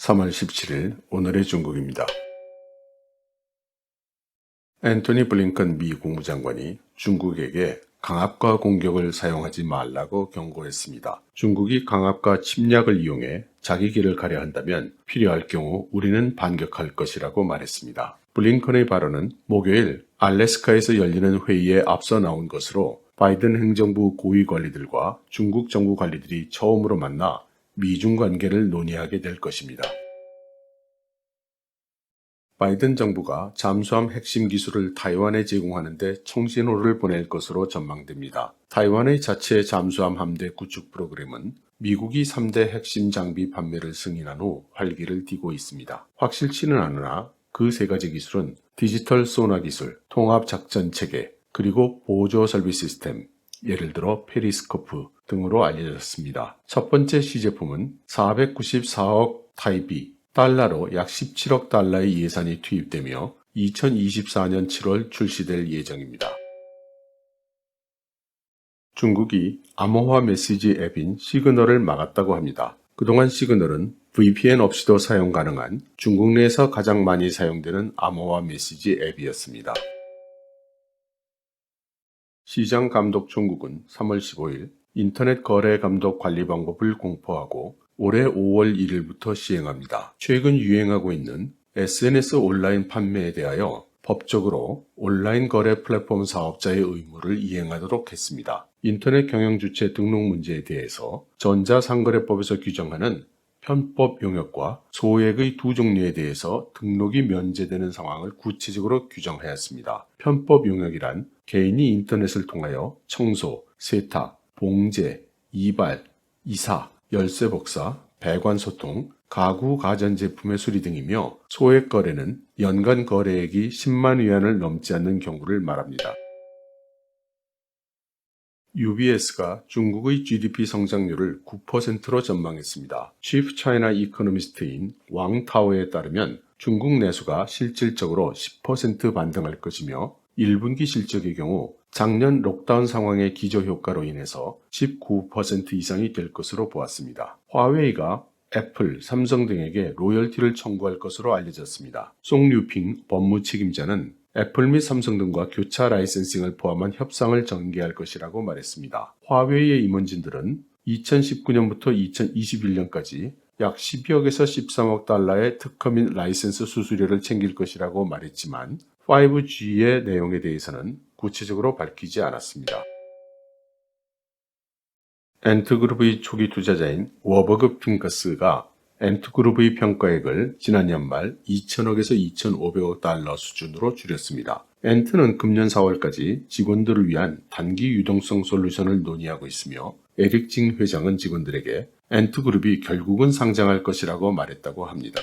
3월 17일 오늘의 중국입니다. 앤토니 블링컨 미 국무장관이 중국에게 강압과 공격을 사용하지 말라고 경고했습니다. 중국이 강압과 침략을 이용해 자기 길을 가려 한다면 필요할 경우 우리는 반격할 것이라고 말했습니다. 블링컨의 발언은 목요일 알래스카에서 열리는 회의에 앞서 나온 것으로 바이든 행정부 고위 관리들과 중국 정부 관리들이 처음으로 만나 미중 관계를 논의하게 될 것입니다. 바이든 정부가 잠수함 핵심 기술을 타이완에 제공하는 데 청신호를 보낼 것으로 전망됩니다. 타이완의 자체 잠수함 함대 구축 프로그램은 미국이 3대 핵심 장비 판매를 승인한 후 활기를 띠고 있습니다. 확실치는 않으나 그 세 가지 기술은 디지털 소나 기술, 통합 작전 체계, 그리고 보조 설비 시스템, 예를 들어 페리스코프 등으로 알려졌습니다. 첫 번째 시제품은 494억 타이비, 달러로 약 17억 달러의 예산이 투입되며 2024년 7월 출시될 예정입니다. 중국이 암호화 메시지 앱인 시그널을 막았다고 합니다. 그동안 시그널은 VPN 없이도 사용 가능한 중국 내에서 가장 많이 사용되는 암호화 메시지 앱이었습니다. 시장감독총국은 3월 15일 인터넷 거래 감독 관리 방법을 공포하고 올해 5월 1일부터 시행합니다. 최근 유행하고 있는 SNS 온라인 판매에 대하여 법적으로 온라인 거래 플랫폼 사업자의 의무를 이행하도록 했습니다. 인터넷 경영주체 등록 문제에 대해서 전자상거래법에서 규정하는 편법 용역과 소액의 두 종류에 대해서 등록이 면제되는 상황을 구체적으로 규정하였습니다. 편법 용역이란 개인이 인터넷을 통하여 청소, 세탁, 봉제, 이발, 이사, 열쇠 복사, 배관 소통, 가구 가전제품의 수리 등이며 소액 거래는 연간 거래액이 10만 위안을 넘지 않는 경우를 말합니다. UBS가 중국의 GDP 성장률을 9%로 전망했습니다. Chief China Economist인 왕 타오에 따르면 중국 내수가 실질적으로 10% 반등할 것이며 1분기 실적의 경우 작년 록다운 상황의 기저효과로 인해서 19% 이상이 될 것으로 보았습니다. 화웨이가 애플, 삼성 등에게 로열티를 청구할 것으로 알려졌습니다. 송류핑 법무 책임자는 애플 및 삼성 등과 교차 라이센싱을 포함한 협상을 전개할 것이라고 말했습니다. 화웨이의 임원진들은 2019년부터 2021년까지 약 12억에서 13억 달러의 특허 및 라이센스 수수료를 챙길 것이라고 말했지만 5G의 내용에 대해서는 구체적으로 밝히지 않았습니다. 엔트그룹의 초기 투자자인 워버그 핑커스가 엔트그룹의 평가액을 지난 연말 2천억에서 2,500억 달러 수준으로 줄였습니다. 엔트는 금년 4월까지 직원들을 위한 단기 유동성 솔루션을 논의하고 있으며 에릭 징 회장은 직원들에게 엔트그룹이 결국은 상장할 것이라고 말했다고 합니다.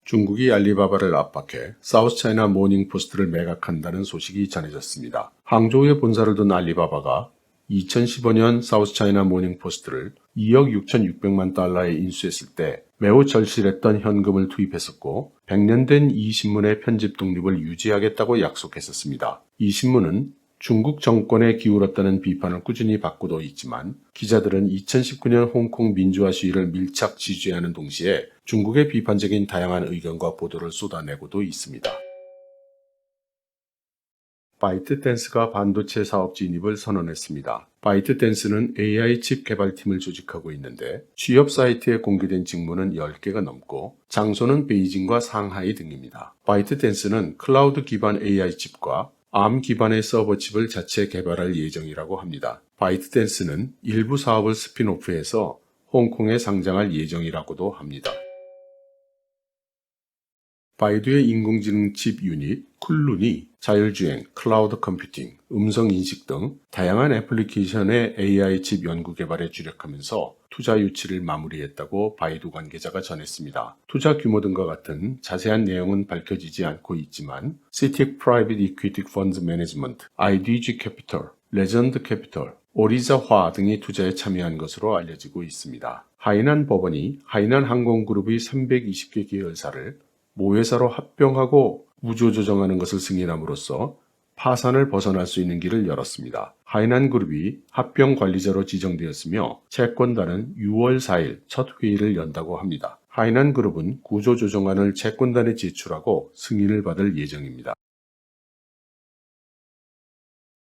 중국이 알리바바를 압박해 사우스차이나 모닝포스트를 매각한다는 소식이 전해졌습니다. 항저우에 본사를 둔 알리바바가 2015년 사우스차이나 모닝포스트를 2억 6,600만 달러에 인수했을 때 매우 절실했던 현금을 투입했었고 100년 된 이 신문의 편집 독립을 유지하겠다고 약속했었습니다. 이 신문은 중국 정권에 기울었다는 비판을 꾸준히 받고도 있지만 기자들은 2019년 홍콩 민주화 시위를 밀착 지지하는 동시에 중국의 비판적인 다양한 의견과 보도를 쏟아내고도 있습니다. 바이트댄스가 반도체 사업 진입을 선언했습니다. 바이트댄스는 AI 칩 개발팀을 조직하고 있는데 취업 사이트에 공개된 직무는 10개가 넘고 장소는 베이징과 상하이 등입니다. 바이트댄스는 클라우드 기반 AI 칩과 ARM 기반의 서버 칩을 자체 개발할 예정이라고 합니다. 바이트댄스는 일부 사업을 스핀오프해서 홍콩에 상장할 예정이라고도 합니다. 바이두의 인공지능 칩 유닛 쿨룬이 자율주행, 클라우드 컴퓨팅, 음성인식 등 다양한 애플리케이션의 AI 칩 연구 개발에 주력하면서 투자 유치를 마무리했다고 바이두 관계자가 전했습니다. 투자 규모 등과 같은 자세한 내용은 밝혀지지 않고 있지만 CITIC Private Equity Funds Management, IDG Capital, 레전드 캐피털, 오리자화 등이 투자에 참여한 것으로 알려지고 있습니다. 하이난 법원이 하이난 항공그룹의 320개 계열사를 모회사로 합병하고 우조 조정하는 것을 승인함으로써 파산을 벗어날 수 있는 길을 열었습니다. 하이난그룹이 합병 관리자로 지정되었으며 채권단은 6월 4일 첫 회의를 연다고 합니다. 하이난그룹은 구조조정안을 채권단에 제출하고 승인을 받을 예정입니다.